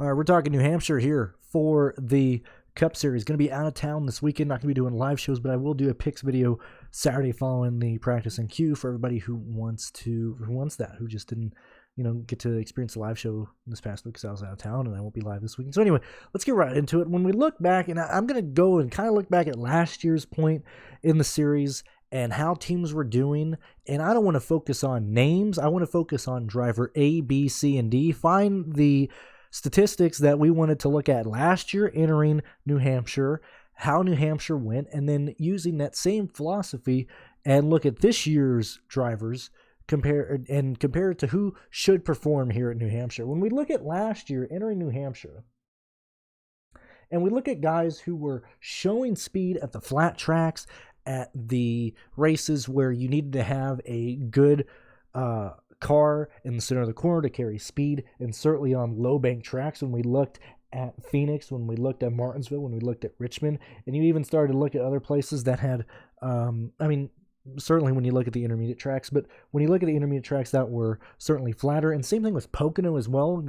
All right, we're talking New Hampshire here for the Cup Series. Going to be out of town this weekend. Not going to be doing live shows, but I will do a picks video Saturday following the practice and queue for everybody who wants that, who just didn't, get to experience the live show this past week because I was out of town and I won't be live this weekend. So anyway, let's get right into it. When we look back, and I'm going to go and kind of look back at last year's point in the series and how teams were doing. And I don't want to focus on names. I want to focus on driver A, B, C, and D. Find the statistics that we wanted to look at last year entering New Hampshire, how New Hampshire went, and then using that same philosophy and look at this year's drivers, compare it to who should perform here at New Hampshire. When we look at last year entering New Hampshire, and we look at guys who were showing speed at the flat tracks, at the races where you needed to have a good car in the center of the corner to carry speed, and certainly on low bank tracks when we looked at Phoenix, when we looked at Martinsville, when we looked at Richmond, and you even started to look at other places that had, certainly when you look at the intermediate tracks, but when you look at the intermediate tracks that were certainly flatter, and same thing with Pocono as well,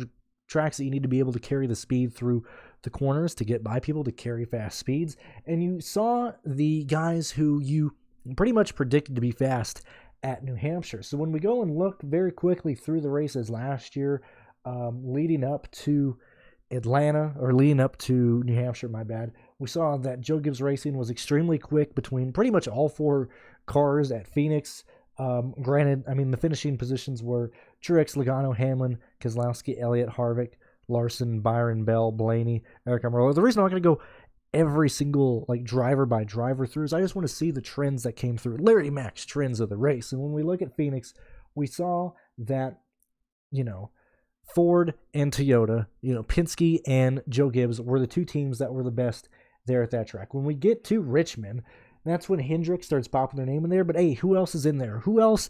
tracks that you need to be able to carry the speed through the corners to get by people, to carry fast speeds, and you saw the guys who you pretty much predicted to be fast at New Hampshire. So when we go and look very quickly through the races last year, leading up to New Hampshire, we saw that Joe Gibbs Racing was extremely quick between pretty much all four cars at Phoenix. Granted, the finishing positions were Truex, Logano, Hamlin, Keselowski, Elliott, Harvick, Larson, Byron, Bell, Blaney, Eric Almirola. The reason I'm not going to go every single driver by driver throughs, I just want to see the trends that came through, Larry Mack's trends of the race. And when we look at Phoenix, we saw that Ford and Toyota, Penske and Joe Gibbs were the two teams that were the best there at that track. When we get to Richmond, that's when Hendrick starts popping their name in there. But hey, who else is in there? Who else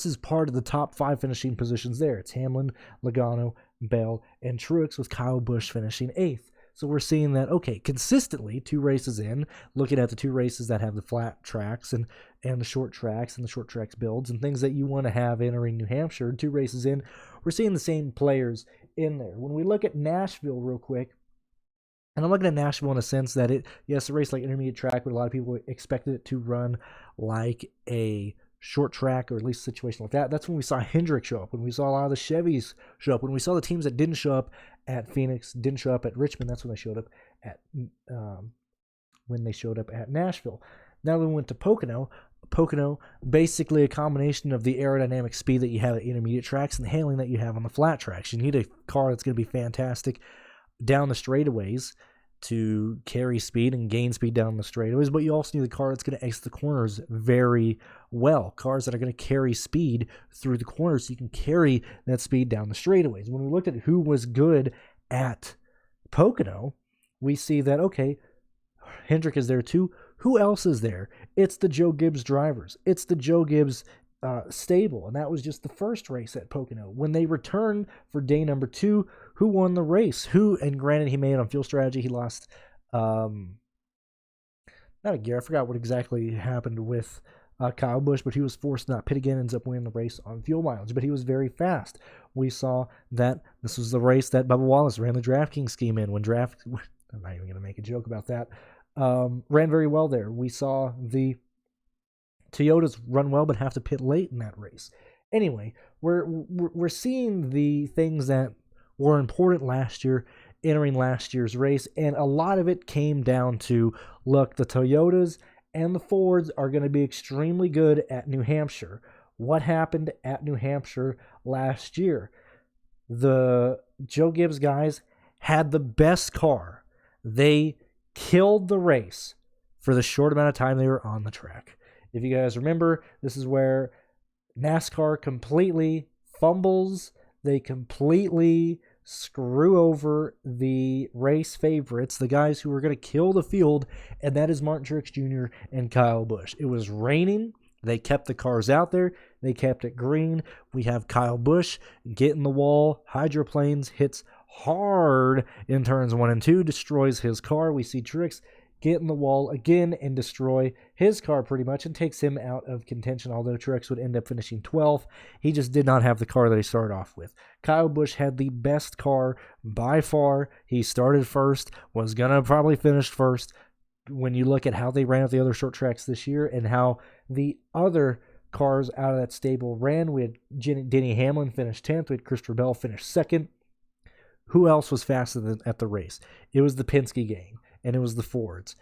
is part of the top 5 finishing positions there? It's Hamlin, Logano, Bell, and Truex, with Kyle Busch finishing 8th. So we're seeing that, okay, consistently 2 races in, looking at the 2 races that have the flat tracks and the short tracks and the short tracks builds and things that you want to have entering New Hampshire, 2 races in, we're seeing the same players in there. When we look at Nashville real quick, and I'm looking at Nashville in a sense that a race like intermediate track, but a lot of people expected it to run like a short track, or at least a situation like that. That's when we saw Hendrick show up, when we saw a lot of the Chevys show up, when we saw the teams that didn't show up at Phoenix, didn't show up at Richmond. That's when they showed up at Nashville. Now we went to Pocono. Pocono, basically a combination of the aerodynamic speed that you have at intermediate tracks and the handling that you have on the flat tracks. You need a car that's going to be fantastic down the straightaways to carry speed and gain speed down the straightaways, but you also need a car that's going to exit the corners very well. Cars that are going to carry speed through the corners so you can carry that speed down the straightaways. When we looked at who was good at Pocono, we see that, okay, Hendrick is there too. Who else is there? It's the Joe Gibbs drivers. It's the Joe Gibbs stable, and that was just the first race at Pocono. When they returned for day number 2, who won the race? And granted, he made it on fuel strategy. He lost, not a gear. I forgot what exactly happened with Kyle Busch, but he was forced to not pit again, ends up winning the race on fuel mileage, but he was very fast. We saw that this was the race that Bubba Wallace ran the DraftKings scheme in. I'm not even going to make a joke about that. Ran very well there. We saw the Toyotas run well, but have to pit late in that race. Anyway, we're seeing the things that were important last year entering last year's race, and a lot of it came down to, look, the Toyotas and the Fords are going to be extremely good at New Hampshire. What happened at New Hampshire last year? The Joe Gibbs guys had the best car. They killed the race for the short amount of time they were on the track. If you guys remember, this is where NASCAR completely fumbles. They completely screw over the race favorites, the guys who were going to kill the field, and that is Martin Truex Jr. and Kyle Busch. It was raining. They kept the cars out there. They kept it green. We have Kyle Busch getting the wall, hydroplanes, hits hard in turns 1 and 2, destroys his car. We see Truex get in the wall again and destroy his car pretty much and takes him out of contention, although Truex would end up finishing 12th. He just did not have the car that he started off with. Kyle Busch had the best car by far. He started first, was going to probably finish first. When you look at how they ran at the other short tracks this year and how the other cars out of that stable ran, we had Denny Hamlin finish 10th, we had Christopher Bell finish 2nd. Who else was faster at the race? It was the Penske gang, and it was the Fords.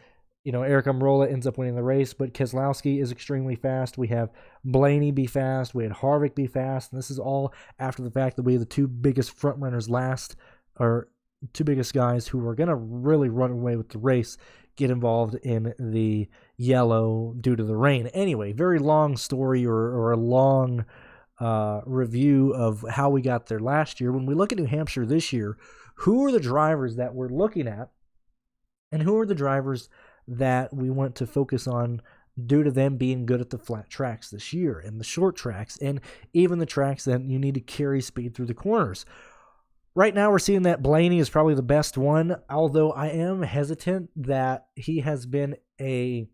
Eric Almirola ends up winning the race, but Keselowski is extremely fast. We have Blaney be fast. We had Harvick be fast. And this is all after the fact that we had the two biggest front runners two biggest guys who were going to really run away with the race get involved in the yellow due to the rain. Anyway, very long story or a long review of how we got there last year. When we look at New Hampshire this year, who are the drivers that we're looking at, and who are the drivers that we want to focus on due to them being good at the flat tracks this year and the short tracks and even the tracks that you need to carry speed through the corners? Right now, we're seeing that Blaney is probably the best one, although I am hesitant that he has been a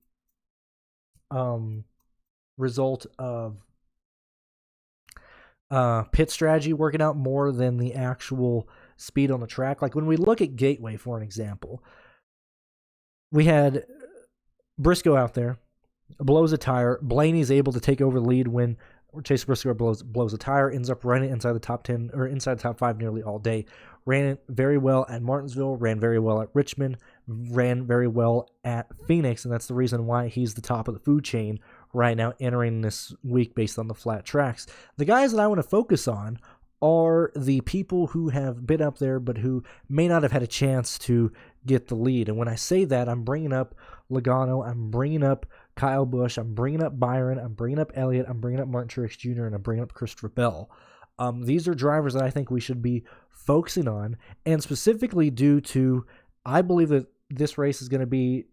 result of pit strategy working out more than the actual speed on the track. Like when we look at Gateway, for an example, we had Briscoe out there, blows a tire. Blaney's able to take over the lead when Chase Briscoe blows a tire, ends up running inside the top 10 or inside the top 5 nearly all day. Ran it very well at Martinsville, ran very well at Richmond, ran very well at Phoenix, and that's the reason why he's the top of the food chain right now entering this week based on the flat tracks. The guys that I want to focus on are the people who have been up there but who may not have had a chance to get the lead. And when I say that, I'm bringing up Logano, I'm bringing up Kyle Busch, I'm bringing up Byron, I'm bringing up Elliott, I'm bringing up Martin Truex Jr., and I'm bringing up Christopher Bell. These are drivers that I think we should be focusing on, and specifically due to, I believe that this race is going to be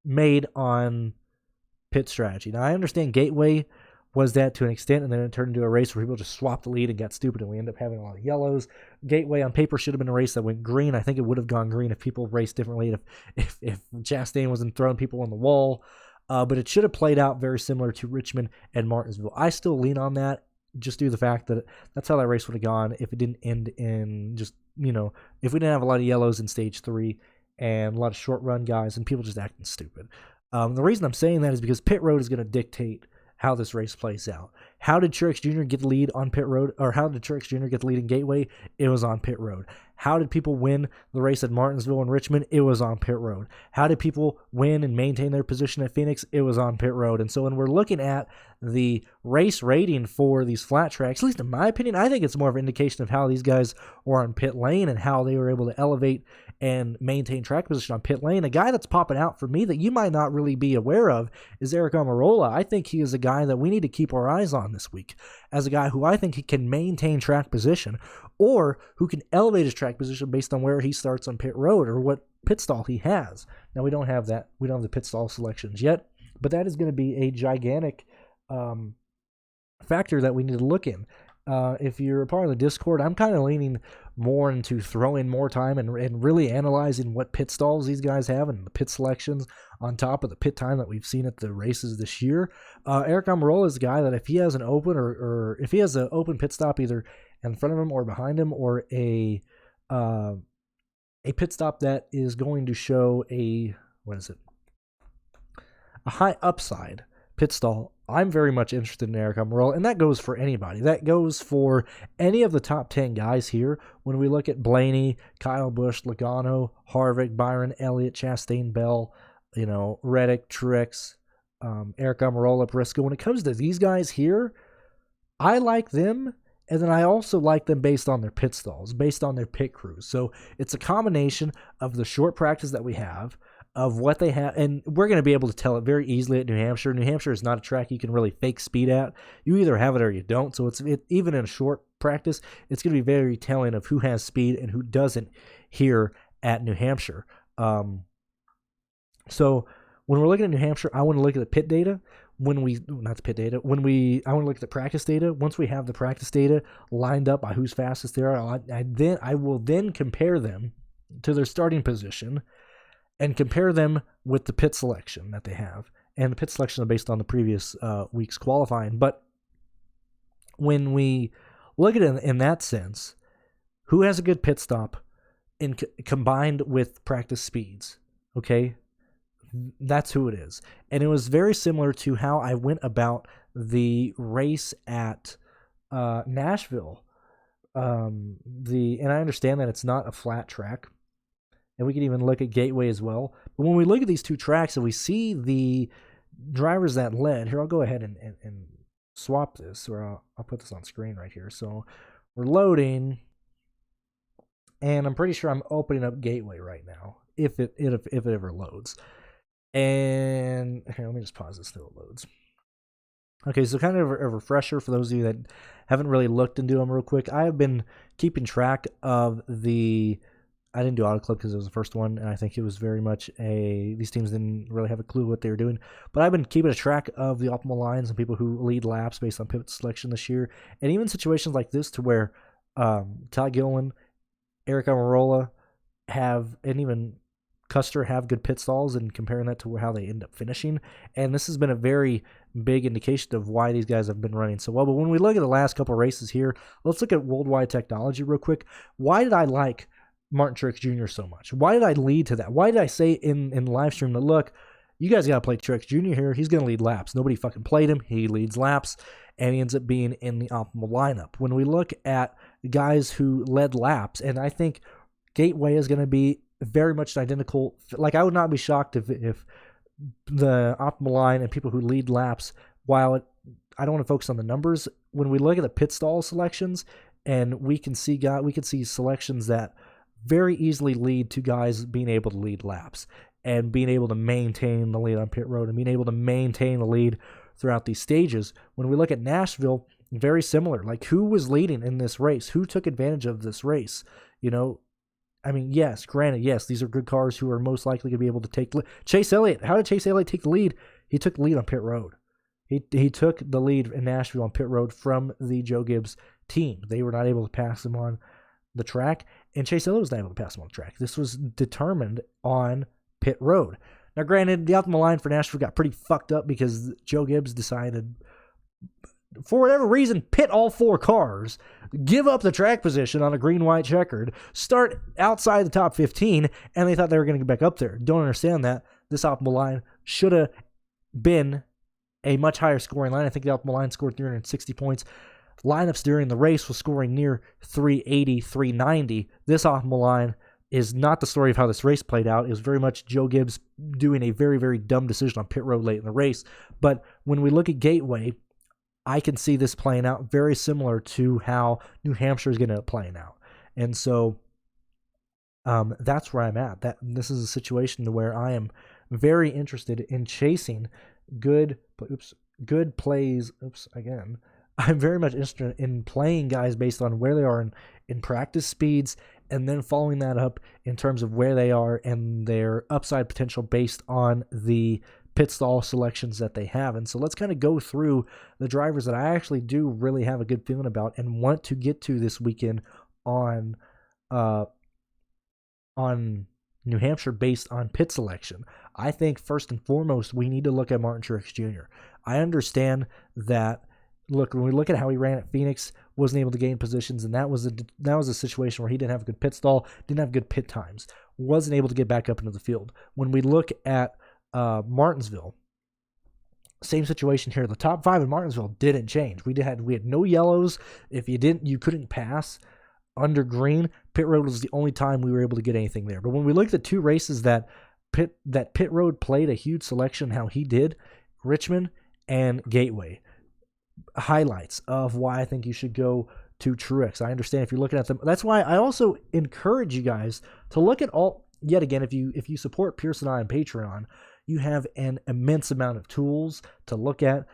made on pit strategy. Now, I understand Gateway was that to an extent, and then it turned into a race where people just swapped the lead and got stupid, and we end up having a lot of yellows. Gateway on paper should have been a race that went green. I think it would have gone green if people raced differently, if Chastain wasn't throwing people on the wall. But it should have played out very similar to Richmond and Martinsville. I still lean on that, just due to the fact that that's how that race would have gone if it didn't end in just, if we didn't have a lot of yellows in stage 3 and a lot of short run guys and people just acting stupid. The reason I'm saying that is because pit road is going to dictate how this race plays out. How did Truex Jr. get the lead on pit road, or how did Truex Jr. get the lead in Gateway? It was on pit road. How did people win the race at Martinsville and Richmond? It was on pit road. How did people win and maintain their position at Phoenix? It was on pit road. And so when we're looking at the race rating for these flat tracks, at least in my opinion, I think it's more of an indication of how these guys were on pit lane and how they were able to elevate and maintain track position on pit lane. A guy that's popping out for me that you might not really be aware of is Eric Almirola. I think he is a guy that we need to keep our eyes on this week as a guy who I think he can maintain track position or who can elevate his track position based on where he starts on pit road or what pit stall he has. Now, we don't have that. We don't have the pit stall selections yet, but that is going to be a gigantic factor that we need to look in. If you're a part of the Discord, I'm kind of leaning more into throwing more time and really analyzing what pit stalls these guys have and the pit selections on top of the pit time that we've seen at the races this year. Eric Almirola is a guy that if he has an open or if he has an open pit stop either in front of him or behind him, or a pit stop that is going to show a high upside pit stall, I'm very much interested in Eric Almirola, and that goes for anybody. That goes for any of the top 10 guys here. When we look at Blaney, Kyle Busch, Logano, Harvick, Byron, Elliott, Chastain, Bell, Reddick, Truex, Eric Almirola, Briscoe. When it comes to these guys here, I like them, and then I also like them based on their pit stalls, based on their pit crews. So it's a combination of the short practice that we have, of what they have, and we're going to be able to tell it very easily at New Hampshire. New Hampshire is not a track you can really fake speed at. You either have it or you don't. So even in a short practice, it's going to be very telling of who has speed and who doesn't here at New Hampshire. So when we're looking at New Hampshire, I want to look at the pit data. I want to look at the practice data. Once we have the practice data lined up by who's fastest there, I will then compare them to their starting position. and compare them with the pit selection that they have. And the pit selection is based on the previous week's qualifying. But when we look at it in that sense, who has a good pit stop combined with practice speeds? Okay, that's who it is. And it was very similar to how I went about the race at Nashville. And I understand that it's not a flat track, and we can even look at Gateway as well. But when we look at these two tracks and we see the drivers that led, here, I'll go ahead and swap this, or I'll put this on screen right here. So we're loading, and I'm pretty sure I'm opening up Gateway right now, if it ever loads. And here, let me just pause this till it loads. Okay, so kind of a refresher for those of you that haven't really looked into them real quick. I have been keeping track of I didn't do Auto Club because it was the first one, and I think it was very much these teams didn't really have a clue what they were doing. But I've been keeping a track of the optimal lines and people who lead laps based on pivot selection this year. And even situations like this to where Ty Gilliland, Eric Almirola and even Custer have good pit stalls, and comparing that to how they end up finishing. And this has been a very big indication of why these guys have been running so well. But when we look at the last couple races here, let's look at Worldwide Technology real quick. Why did I like Martin Truex Jr. so much? Why did I lead to that? Why did I say in the live stream that, look, you guys got to play Truex Jr. here. He's going to lead laps. Nobody fucking played him. He leads laps, and he ends up being in the optimal lineup. When we look at guys who led laps, and I think Gateway is going to be very much identical. Like, I would not be shocked if the optimal line and people who lead laps, while I don't want to focus on the numbers, when we look at the pit stall selections, and we can see selections that very easily lead to guys being able to lead laps and being able to maintain the lead on pit road and being able to maintain the lead throughout these stages. When we look at Nashville, very similar. Like, who was leading in this race? Who took advantage of this race? I mean, yes, these are good cars who are most likely to be able to take Chase Elliott. How did Chase Elliott take the lead? He took the lead on pit road. He took the lead in Nashville on pit road from the Joe Gibbs team. They were not able to pass him on the track, and Chase Elliott was not able to pass him on the track. This was determined on pit road. Now, granted, the optimal line for Nashville got pretty fucked up because Joe Gibbs decided, for whatever reason, pit all four cars, give up the track position on a green-white checkered, start outside the top 15, and they thought they were going to get back up there. Don't understand that. This optimal line should have been a much higher scoring line. I think the optimal line scored 360 points. Lineups during the race was scoring near 380, 390. This optimal line is not the story of how this race played out. It was very much Joe Gibbs doing a very, very dumb decision on pit road late in the race. But when we look at Gateway, I can see this playing out very similar to how New Hampshire is going to play out. And so that's where I'm at. This is a situation where I am very interested in chasing good plays. I'm very much interested in playing guys based on where they are in practice speeds, and then following that up in terms of where they are and their upside potential based on the pit stall selections that they have. And so let's kind of go through the drivers that I actually do really have a good feeling about and want to get to this weekend on New Hampshire based on pit selection. I think first and foremost, we need to look at Martin Truex Jr. I understand that, look, when we look at how he ran at Phoenix, wasn't able to gain positions, and that was a situation where he didn't have a good pit stall, didn't have good pit times, wasn't able to get back up into the field. When we look at Martinsville, same situation here. The top 5 in Martinsville didn't change. We had no yellows. If you couldn't pass under green. Pit road was the only time we were able to get anything there. But when we look at the two races that pit road played a huge selection, how he did, Richmond and Gateway, highlights of why I think you should go to Truex. I understand if you're looking at them. That's why I also encourage you guys to look at all. Yet again, if you support Pearce and I on Patreon, you have an immense amount of tools to look at,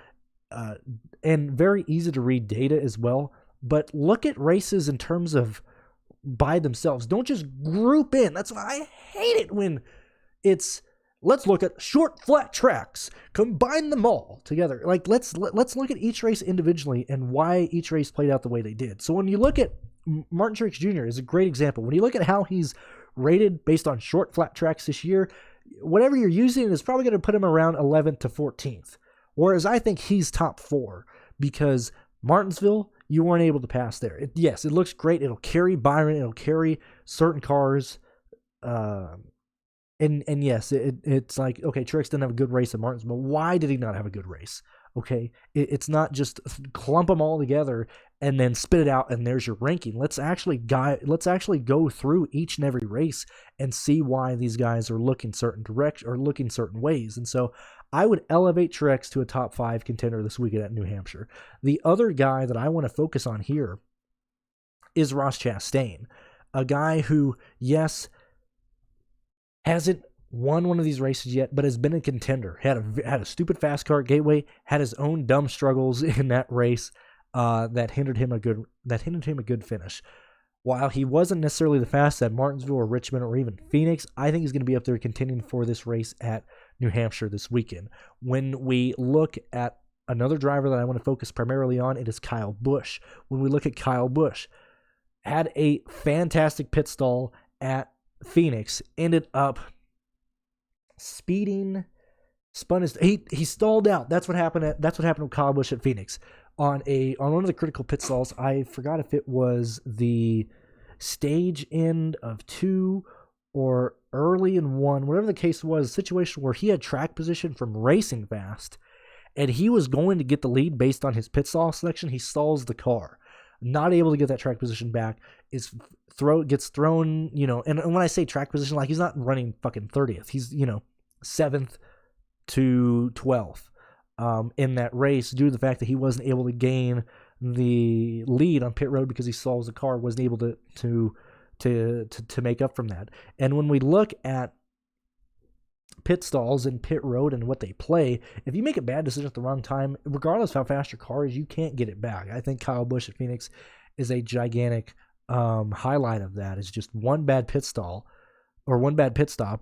and very easy to read data as well. But look at races in terms of by themselves. Don't just group in. That's why I hate it when it's, let's look at short flat tracks, combine them all together. Like let's look at each race individually and why each race played out the way they did. So when you look at Martin Truex Jr. is a great example. When you look at how he's rated based on short flat tracks this year, whatever you're using is probably going to put him around 11th to 14th. Whereas I think he's top 4 because Martinsville, you weren't able to pass there. Yes, it looks great. It'll carry Byron. It'll carry certain cars. And yes, it's like, okay, Truex didn't have a good race at Martinsville. Why did he not have a good race? Okay, it's not just clump them all together and then spit it out and there's your ranking. Let's actually go through each and every race and see why these guys are looking certain direction or looking certain ways. And so I would elevate Truex to a top 5 contender this weekend at New Hampshire. The other guy that I want to focus on here is Ross Chastain, a guy who, yes, hasn't won one of these races yet, but has been a contender. Had a stupid fast car at Gateway, had his own dumb struggles in that race that hindered him a good finish. While he wasn't necessarily the fastest at Martinsville or Richmond or even Phoenix, I think he's going to be up there contending for this race at New Hampshire this weekend. When we look at another driver that I want to focus primarily on, it is Kyle Busch. When we look at Kyle Busch, had a fantastic pit stall at Phoenix, ended up speeding, he stalled out. That's what happened with Kyle Busch at Phoenix on one of the critical pit stalls. I forgot if it was the stage end of 2 or early in 1, whatever the case was, a situation where he had track position from racing fast and he was going to get the lead based on his pit stall selection. He stalls the car, not able to get that track position back, gets thrown, and when I say track position, like he's not running fucking 30th. He's, 7th to 12th in that race due to the fact that he wasn't able to gain the lead on pit road because he stalls the car, wasn't able to make up from that. And when we look at pit stalls and pit road and what they play, if you make a bad decision at the wrong time, regardless of how fast your car is, you can't get it back. I think Kyle Busch at Phoenix is a gigantic highlight of that. Is just one bad pit stop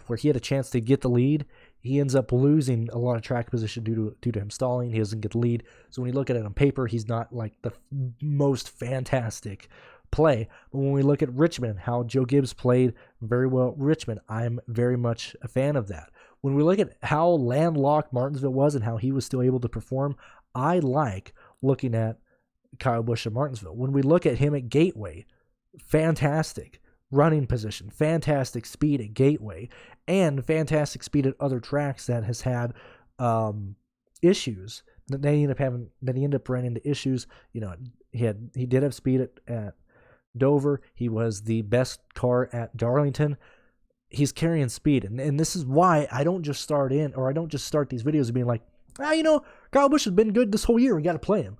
where he had a chance to get the lead. He ends up losing a lot of track position due to him stalling. He doesn't get the lead. So when you look at it on paper, he's not like the most fantastic play. But when we look at Richmond, how Joe Gibbs played very well at Richmond, I'm very much a fan of that. When we look at how landlocked Martinsville was and how he was still able to perform, I like looking at Kyle Busch at Martinsville. When we look at him at Gateway, fantastic running position, fantastic speed at Gateway, and fantastic speed at other tracks that has had issues that he ended up running into issues. He did have speed at Dover. He was the best car at Darlington. He's carrying speed, and this is why I don't just start these videos and being like, Kyle Busch has been good this whole year. We got to play him.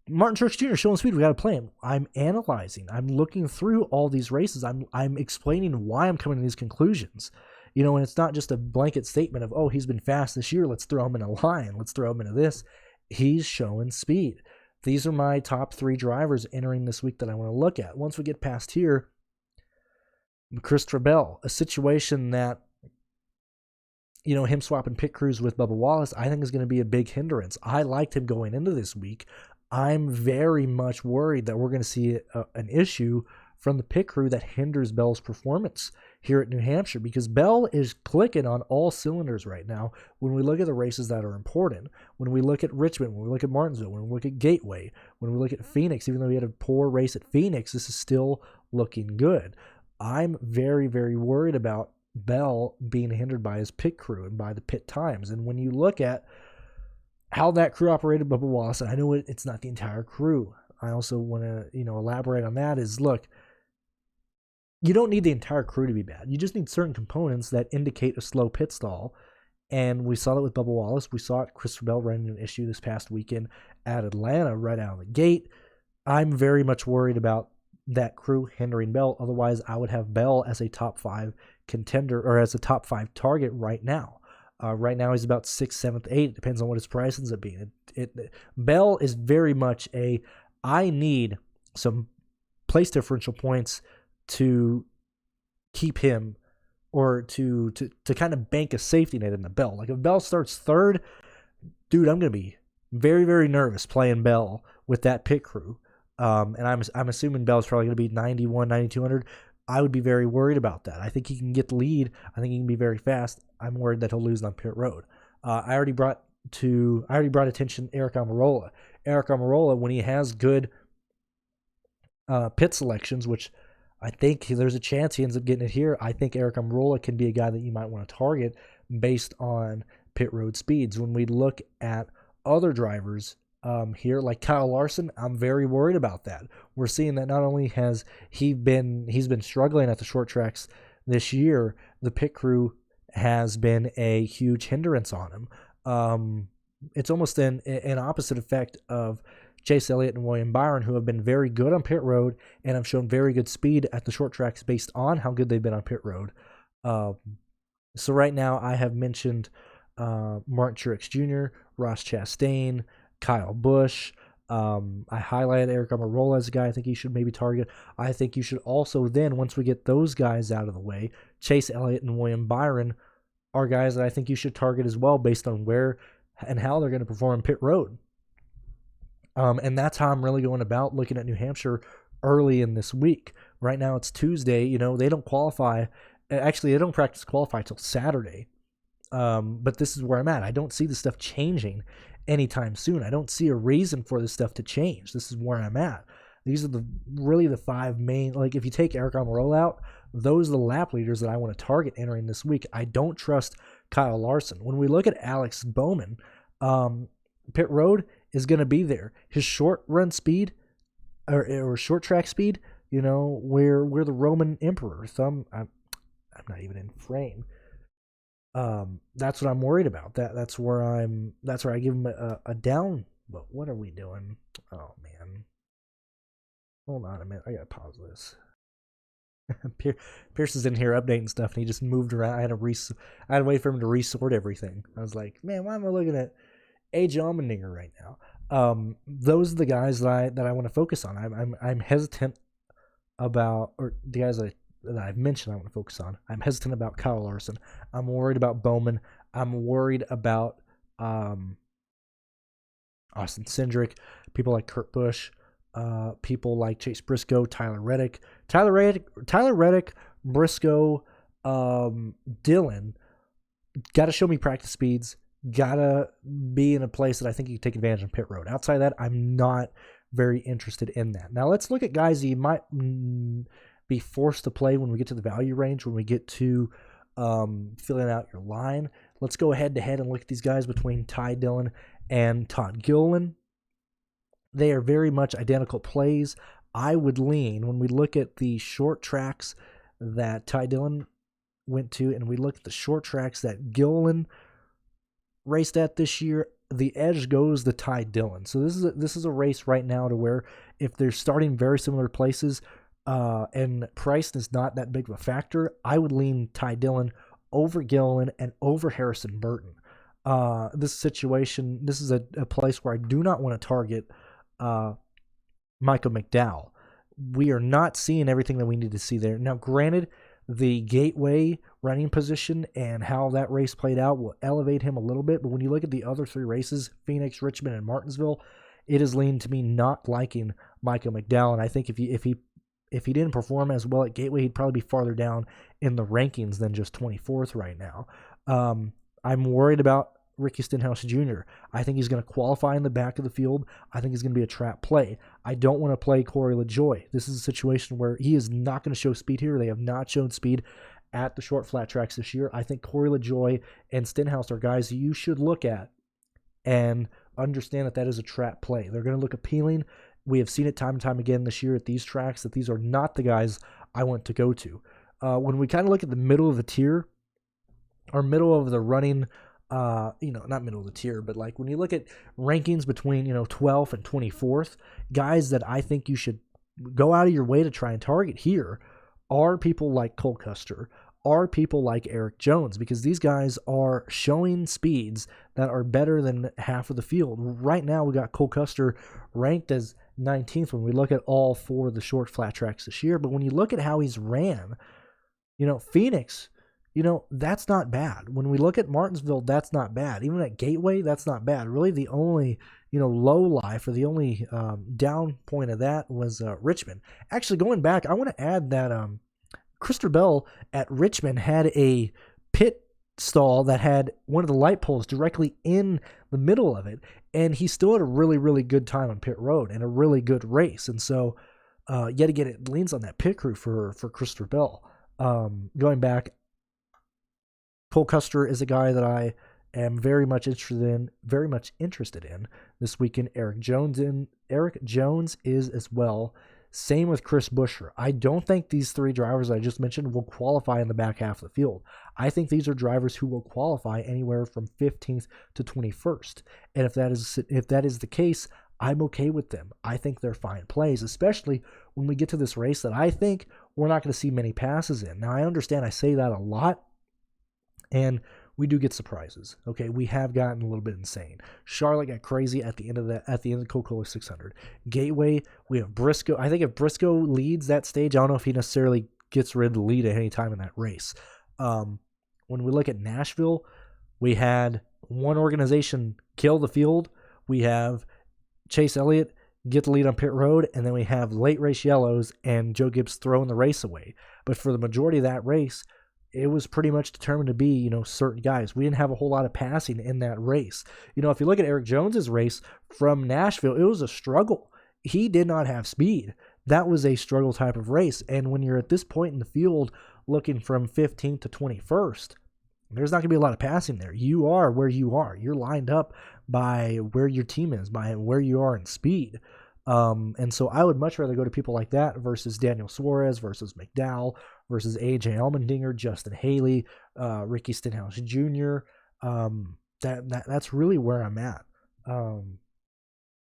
Martin Truex Jr. showing speed. We got to play him. I'm analyzing. I'm looking through all these races. I'm explaining why I'm coming to these conclusions. And it's not just a blanket statement of, oh, he's been fast this year, let's throw him in a line. Let's throw him into this. He's showing speed. These are my top 3 drivers entering this week that I want to look at. Once we get past here, Christopher Bell, a situation that, him swapping pit crews with Bubba Wallace, I think is going to be a big hindrance. I liked him going into this week. I'm very much worried that we're going to see an issue from the pit crew that hinders Bell's performance here at New Hampshire, because Bell is clicking on all cylinders right now when we look at the races that are important. When we look at Richmond, when we look at Martinsville, when we look at Gateway, when we look at Phoenix, even though he had a poor race at Phoenix, this is still looking good. I'm very, very worried about Bell being hindered by his pit crew and by the pit times. And when you look at how that crew operated, Bubba Wallace, and I know it's not the entire crew. I also want to, elaborate on that is, look, you don't need the entire crew to be bad. You just need certain components that indicate a slow pit stall. And we saw that with Bubba Wallace. We saw it Christopher Bell running an issue this past weekend at Atlanta right out of the gate. I'm very much worried about that crew hindering Bell. Otherwise, I would have Bell as a top 5 contender or as a top 5 target right now. Right now, he's about 6th, 7th, 8th. It depends on what his price ends up being. Bell is very much I need some place differential points to keep him or to kind of bank a safety net in the Bell. Like if Bell starts 3rd, dude, I'm going to be very, very nervous playing Bell with that pit crew. And I'm assuming Bell's probably going to be 91, 9200. I would be very worried about that. I think he can get the lead. I think he can be very fast. I'm worried that he'll lose on pit road. I already brought attention Eric Almirola. Eric Almirola, when he has good pit selections, which I think there's a chance he ends up getting it here, I think Eric Almirola can be a guy that you might want to target based on pit road speeds. When we look at other drivers here, like Kyle Larson, I'm very worried about that. We're seeing that not only has he's been struggling at the short tracks this year, the pit crew has been a huge hindrance on him. It's almost an opposite effect of Chase Elliott and William Byron, who have been very good on pit road and have shown very good speed at the short tracks based on how good they've been on pit road. So right now I have mentioned Martin Truex Jr., Ross Chastain, Kyle Busch. I highlighted Eric Almirola as a guy I think you should maybe target. I think you should also then, once we get those guys out of the way, Chase Elliott and William Byron are guys that I think you should target as well based on where and how they're going to perform pit road. And that's how I'm really going about looking at New Hampshire early in this week. Right now it's Tuesday. They don't qualify. Actually, they don't practice qualify till Saturday. But this is where I'm at. I don't see this stuff changing anytime soon. I don't see a reason for this stuff to change. This is where I'm at. These are really the five main, like if you take Eric Almirola out, those are the lap leaders that I want to target entering this week. I don't trust Kyle Larson. When we look at Alex Bowman, pit road is going to be there. His short run speed or short track speed, we're the Roman emperor. I'm not even in frame. That's what I'm worried about. That's where I give him a down. But what are we doing? Oh man. Hold on a minute. I gotta pause this. Pearce is in here updating stuff, and he just moved around. I had to wait for him to resort everything. I was like, man, why am I looking at A.J. Allmendinger right now? Those are the guys that I want to focus on. I'm hesitant about, or the guys that I've mentioned I want to focus on. I'm hesitant about Kyle Larson. I'm worried about Bowman. I'm worried about Austin Cindric, people like Kurt Busch, people like Chase Briscoe, Tyler Reddick, Briscoe, Dylan. Got to show me practice speeds. Got to be in a place that I think you can take advantage of pit road. Outside of that, I'm not very interested in that. Now let's look at guys that you might be forced to play when we get to the value range, when we get to filling out your line. Let's go head to head and look at these guys between Ty Dillon and Todd Gilliland. They are very much identical plays. I would lean, when we look at the short tracks that Ty Dillon went to and we look at the short tracks that Gilliland raced at this year, the edge goes to Ty Dillon. So this is a race right now to where if they're starting very similar places and price is not that big of a factor, I would lean Ty Dillon over Gilliland and over Harrison Burton. This is a place where I do not want to target Michael McDowell. We are not seeing everything that we need to see there. Now, granted, the Gateway running position and how that race played out will elevate him a little bit, but when you look at the other three races, Phoenix, Richmond, and Martinsville, it is leaning to me not liking Michael McDowell. And I think if he didn't perform as well at Gateway, he'd probably be farther down in the rankings than just 24th right now. I'm worried about Ricky Stenhouse Jr. I think he's going to qualify in the back of the field. I think he's going to be a trap play. I don't want to play Corey LaJoie. This is a situation where he is not going to show speed here. They have not shown speed at the short flat tracks this year. I think Corey LaJoie and Stenhouse are guys you should look at and understand that is a trap play. They're going to look appealing. We have seen it time and time again this year at these tracks that these are not the guys I want to go to. When we kind of look at the middle of the tier, or middle of the running, not middle of the tier, but like when you look at rankings between 12th and 24th, guys that I think you should go out of your way to try and target here are people like Cole Custer, are people like Eric Jones, because these guys are showing speeds that are better than half of the field. Right now, we got Cole Custer ranked as 19th when we look at all four of the short flat tracks this year. But when you look at how he's ran, Phoenix, that's not bad. When we look at Martinsville, that's not bad. Even at Gateway, that's not bad. Really, the only, low life or the only down point of that was Richmond. Actually, going back, I want to add that Christopher Bell at Richmond had a pit stall that had one of the light poles directly in the middle of it, and he still had a really, really good time on pit road and a really good race. And so, yet again, it leans on that pit crew for Christopher Bell. Going back, Cole Custer is a guy that I am very much interested in this weekend. Eric Jones is as well. Same with Chris Buescher. I don't think these three drivers I just mentioned will qualify in the back half of the field. I think these are drivers who will qualify anywhere from 15th to 21st. And if that is the case, I'm okay with them. I think they're fine plays, especially when we get to this race that I think we're not going to see many passes in. Now, I understand I say that a lot, and we do get surprises. Okay, we have gotten a little bit insane. Charlotte got crazy at the end of the Coca-Cola 600. Gateway, we have Briscoe. I think if Briscoe leads that stage, I don't know if he necessarily gets rid of the lead at any time in that race. When we look at Nashville, we had one organization kill the field. We have Chase Elliott get the lead on pit road, and then we have late race yellows and Joe Gibbs throwing the race away. But for the majority of that race, it was pretty much determined to be, certain guys. We didn't have a whole lot of passing in that race. If you look at Eric Jones's race from Nashville, it was a struggle. He did not have speed. That was a struggle type of race. And when you're at this point in the field looking from 15th to 21st, there's not going to be a lot of passing there. You are where you are. You're lined up by where your team is, by where you are in speed. And so I would much rather go to people like that versus Daniel Suarez, versus McDowell, versus AJ Allmendinger, Justin Haley, Ricky Stenhouse Jr. That's really where I'm at. And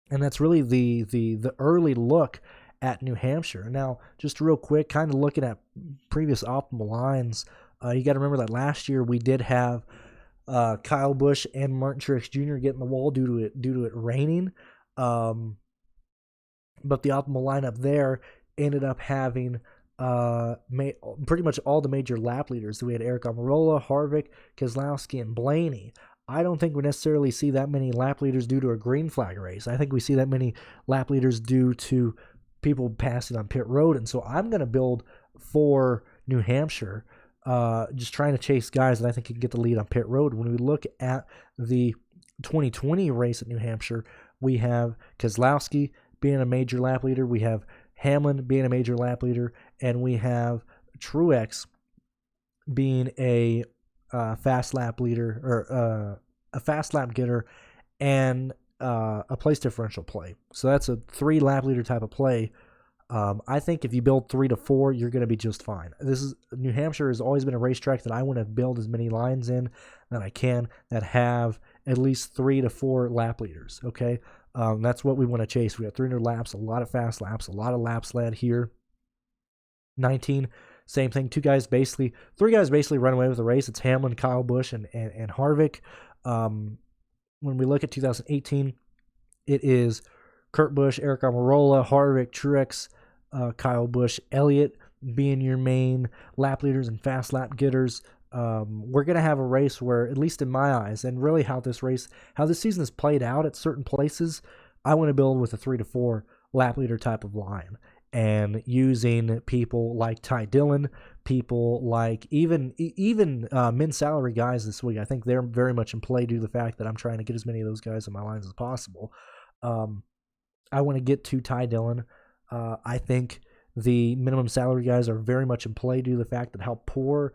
that's really the early look at New Hampshire. Now, just real quick, kind of looking at previous optimal lines, you got to remember that last year we did have Kyle Busch and Martin Truex Jr. get in the wall due to it raining. But the optimal lineup there ended up having pretty much all the major lap leaders. So we had Eric Almirola, Harvick, Keselowski, and Blaney. I don't think we necessarily see that many lap leaders due to a green flag race. I think we see that many lap leaders due to people passing on pit road. And so I'm going to build for New Hampshire, just trying to chase guys that I think can get the lead on pit road. When we look at the 2020 race at New Hampshire, we have Keselowski being a major lap leader, we have Hamlin being a major lap leader, and we have Truex being a fast lap leader, or a fast lap getter, and a place differential play. So that's a 3 lap leader type of play. I think if you build 3 to 4, you're going to be just fine. New Hampshire has always been a racetrack that I want to build as many lines in that I can that have at least 3 to 4 lap leaders. Okay. That's what we want to chase. We got 300 laps, a lot of fast laps, a lot of laps led here. 19, same thing. 3 guys basically run away with the race. It's Hamlin, Kyle Busch, and Harvick. When we look at 2018, it is Kurt Busch, Eric Almirola, Harvick, Truex, Kyle Busch, Elliott being your main lap leaders and fast lap getters. We're going to have a race where, at least in my eyes, and really how this season is played out at certain places, I want to build with a 3 to 4 lap leader type of line, and using people like Ty Dillon, people like even min salary guys this week. I think they're very much in play due to the fact that I'm trying to get as many of those guys in my lines as possible. I want to get to Ty Dillon. I think the minimum salary guys are very much in play due to the fact that how poor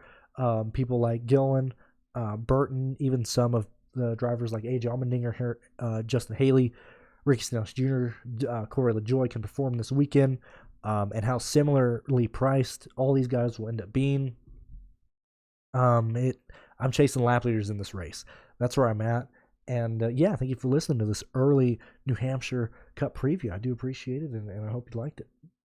people like Gillen, Burton, even some of the drivers like AJ Allmendinger, Justin Haley, Ricky Stenhouse Jr., Corey LaJoie can perform this weekend, and how similarly priced all these guys will end up being. I'm chasing lap leaders in this race. That's where I'm at. And thank you for listening to this early New Hampshire Cup preview. I do appreciate it, and I hope you liked it.